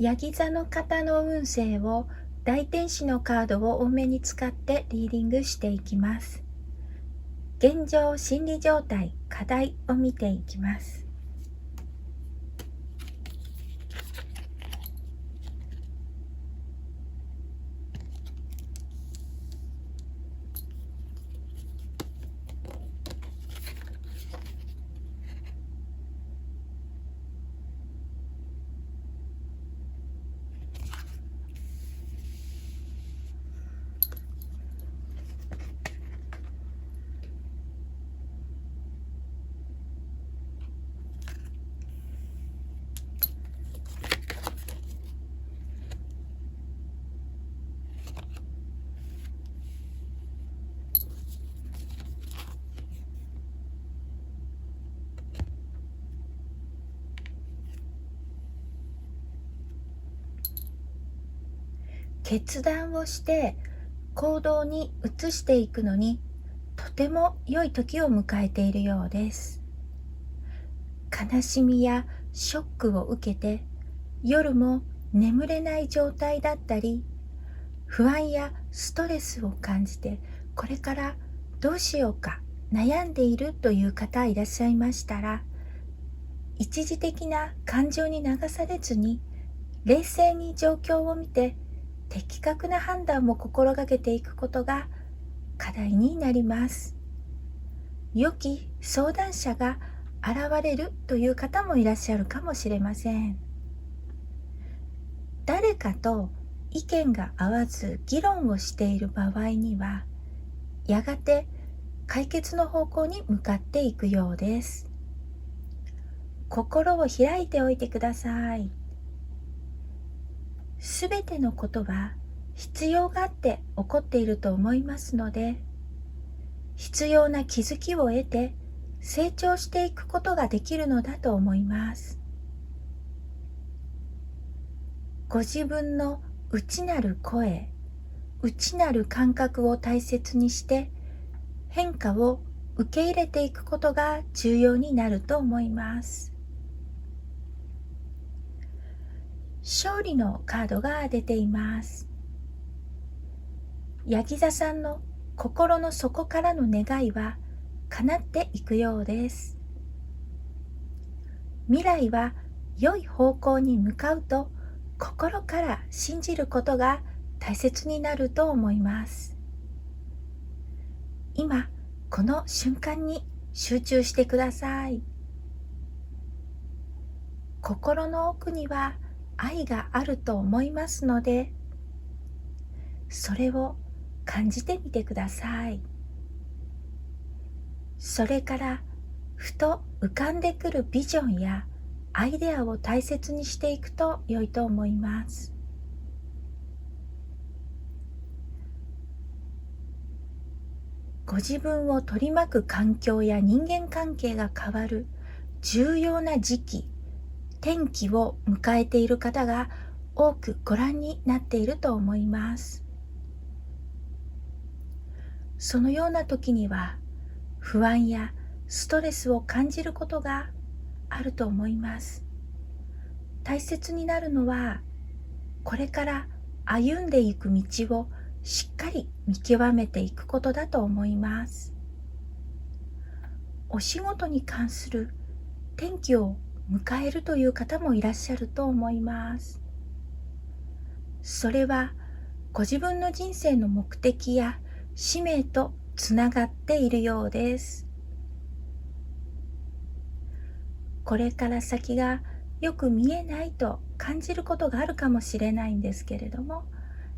ヤギ座の方の運勢を大天使のカードを多めに使ってリーディングしていきます。現状、心理状態、課題を見ていきます。決断をして行動に移していくのにとても良い時を迎えているようです。悲しみやショックを受けて夜も眠れない状態だったり、不安やストレスを感じてこれからどうしようか悩んでいるという方いらっしゃいましたら、一時的な感情に流されずに冷静に状況を見て的確な判断を心がけていくことが課題になります。良き相談者が現れるという方もいらっしゃるかもしれません。誰かと意見が合わず議論をしている場合には、やがて解決の方向に向かっていくようです。心を開いておいてください。すべてのことは必要があって起こっていると思いますので、必要な気づきを得て成長していくことができるのだと思います。ご自分の内なる声、内なる感覚を大切にして変化を受け入れていくことが重要になると思います。勝利のカードが出ています。ヤギ座さんの心の底からの願いは叶っていくようです。未来は良い方向に向かうと心から信じることが大切になると思います。今この瞬間に集中してください。心の奥には愛があると思いますので、それを感じてみてください。それからふと浮かんでくるビジョンやアイデアを大切にしていくと良いと思います。ご自分を取り巻く環境や人間関係が変わる重要な時期、転機を迎えている方が多くご覧になっていると思います。そのような時には不安やストレスを感じることがあると思います。大切になるのは、これから歩んでいく道をしっかり見極めていくことだと思います。お仕事に関する転機を迎えるという方もいらっしゃると思います。それはご自分の人生の目的や使命とつながっているようです。これから先がよく見えないと感じることがあるかもしれないんですけれども、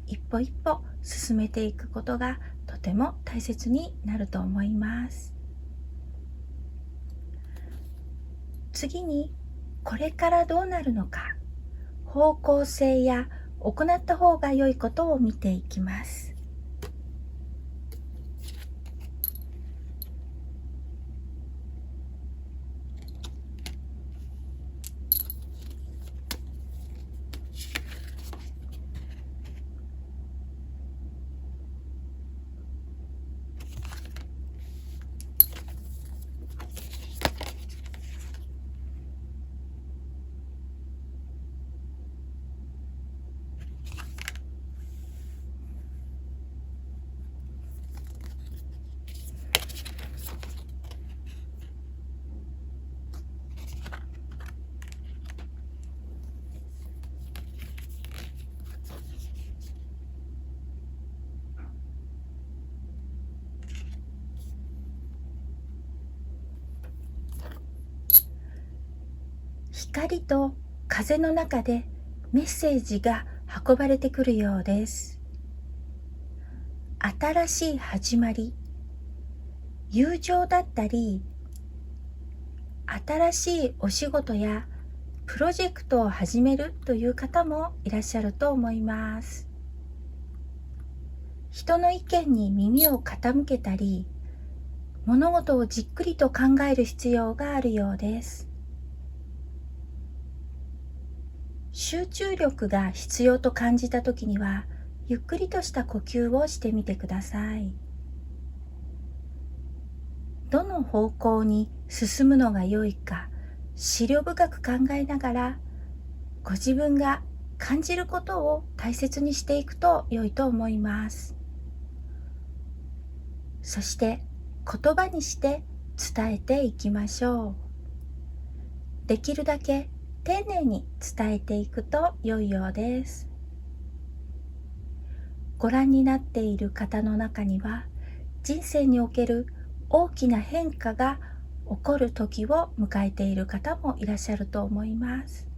一歩一歩進めていくことがとても大切になると思います。次に、これからどうなるのか、方向性や行った方が良いことを見ていきます。光と風の中でメッセージが運ばれてくるようです。新しい始まり、友情だったり、新しいお仕事やプロジェクトを始めるという方もいらっしゃると思います。人の意見に耳を傾けたり、物事をじっくりと考える必要があるようです。集中力が必要と感じたときには、ゆっくりとした呼吸をしてみてください。どの方向に進むのが良いか、思慮深く考えながら、ご自分が感じることを大切にしていくと良いと思います。そして言葉にして伝えていきましょう。できるだけ丁寧に伝えていくと良いようです。ご覧になっている方の中には、人生における大きな変化が起こる時を迎えている方もいらっしゃると思います。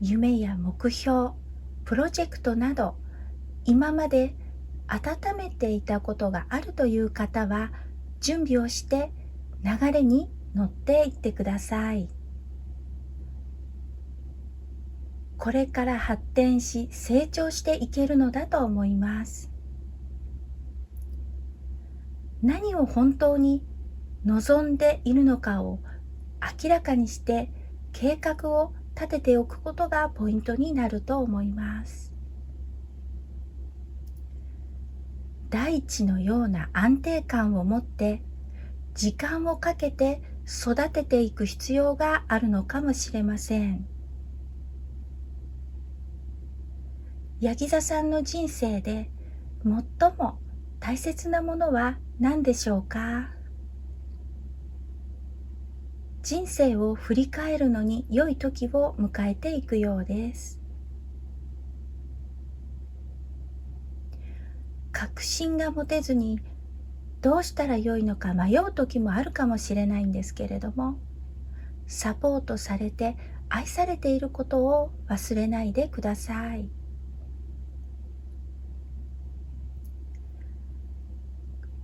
夢や目標、プロジェクトなど、今まで温めていたことがあるという方は、準備をして流れに乗っていってください。これから発展し成長していけるのだと思います。何を本当に望んでいるのかを明らかにして計画を立てておくことがポイントになると思います。大地のような安定感を持って時間をかけて育てていく必要があるのかもしれません。ヤギ座さんの人生で最も大切なものは何でしょうか？人生を振り返るのに良い時を迎えていくようです。確信が持てずにどうしたら良いのか迷う時もあるかもしれないんですけれども、サポートされて愛されていることを忘れないでください。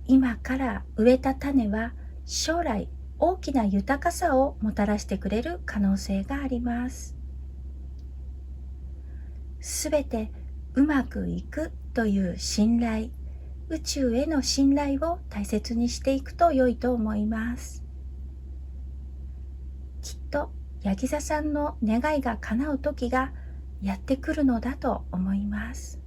今から植えた種は将来大きな豊かさをもたらしてくれる可能性があります。すべてうまくいくという信頼、宇宙への信頼を大切にしていくと良いと思います。きっとヤギ座さんの願いが叶う時がやってくるのだと思います。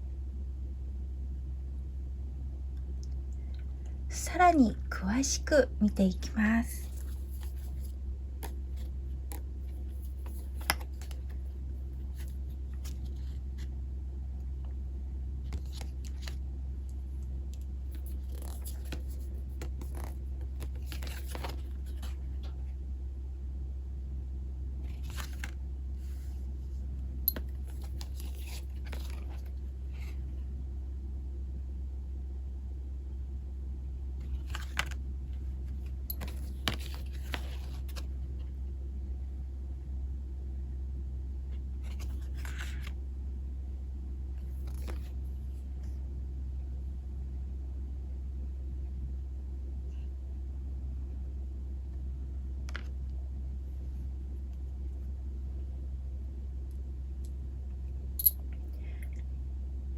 さらに詳しく見ていきます。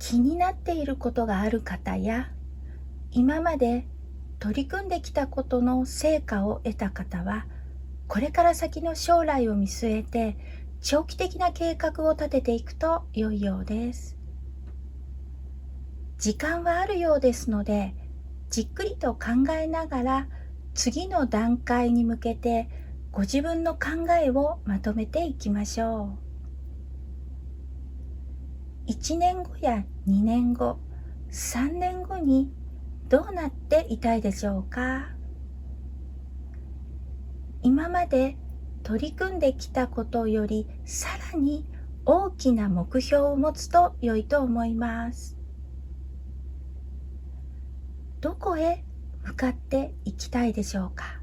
気になっていることがある方や、今まで取り組んできたことの成果を得た方は、これから先の将来を見据えて長期的な計画を立てていくと良いようです。時間はあるようですので、じっくりと考えながら次の段階に向けてご自分の考えをまとめていきましょう。1年後や2年後、3年後にどうなっていたいでしょうか？今まで取り組んできたことよりさらに大きな目標を持つと良いと思います。どこへ向かっていきたいでしょうか？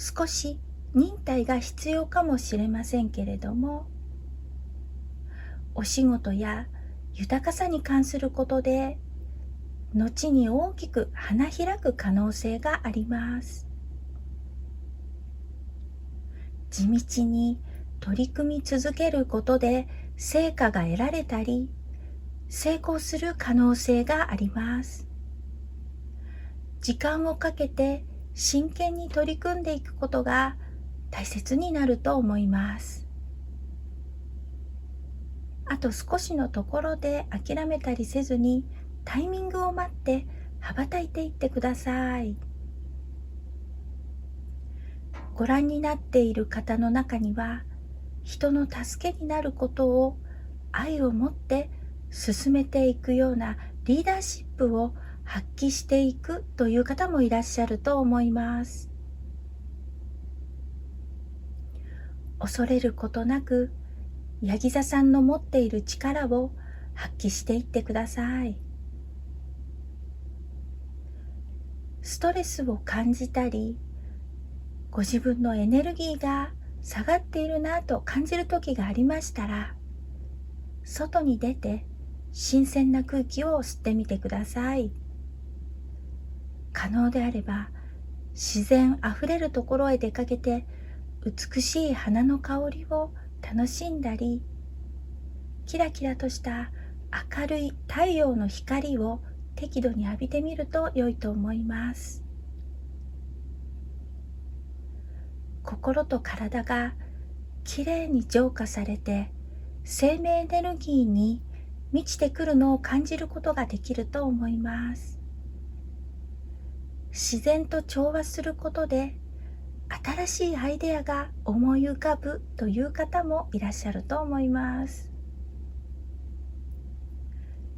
少し忍耐が必要かもしれませんけれども、お仕事や豊かさに関することで後に大きく花開く可能性があります。地道に取り組み続けることで成果が得られたり、成功する可能性があります。時間をかけて真剣に取り組んでいくことが大切になると思います。あと少しのところで諦めたりせずに、タイミングを待って羽ばたいていってください。ご覧になっている方の中には、人の助けになることを愛を持って進めていくようなリーダーシップを発揮していくという方もいらっしゃると思います。恐れることなく、ヤギ座さんの持っている力を発揮していってください。ストレスを感じたり、ご自分のエネルギーが下がっているなと感じる時がありましたら、外に出て新鮮な空気を吸ってみてください。可能であれば自然あふれるところへ出かけて、美しい花の香りを楽しんだり、キラキラとした明るい太陽の光を適度に浴びてみると良いと思います。心と体がきれいに浄化されて、生命エネルギーに満ちてくるのを感じることができると思います。自然と調和することで新しいアイデアが思い浮かぶという方もいらっしゃると思います。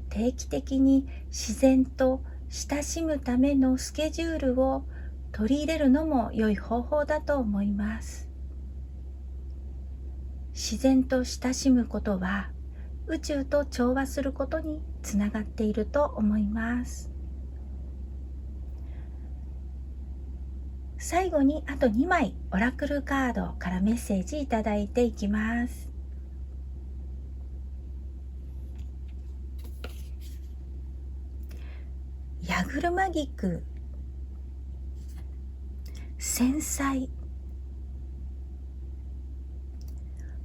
定期的に自然と親しむためのスケジュールを取り入れるのも良い方法だと思います。自然と親しむことは宇宙と調和することにつながっていると思います。最後にあと2枚オラクルカードからメッセージいただいていきます。矢車菊、繊細。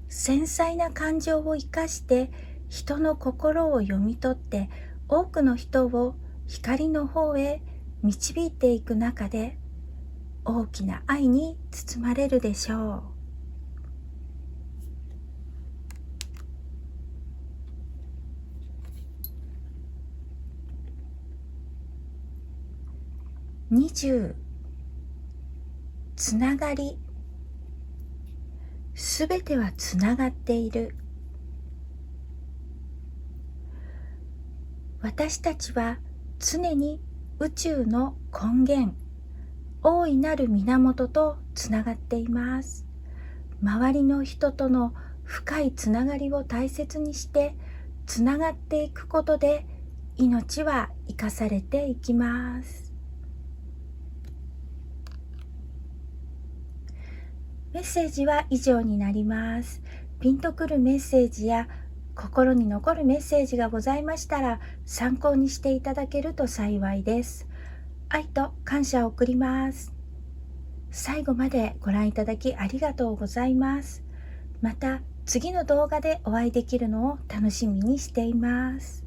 繊細な感情を生かして人の心を読み取って、多くの人を光の方へ導いていく中で、大きな愛に包まれるでしょう。20、つながり。すべてはつながっている。私たちは常に宇宙の根源、大いなる源とつながっています。周りの人との深いつながりを大切にしてつながっていくことで、命は生かされていきます。メッセージは以上になります。ピンとくるメッセージや心に残るメッセージがございましたら、参考にしていただけると幸いです。愛と感謝を送ります。最後までご覧いただきありがとうございます。また次の動画でお会いできるのを楽しみにしています。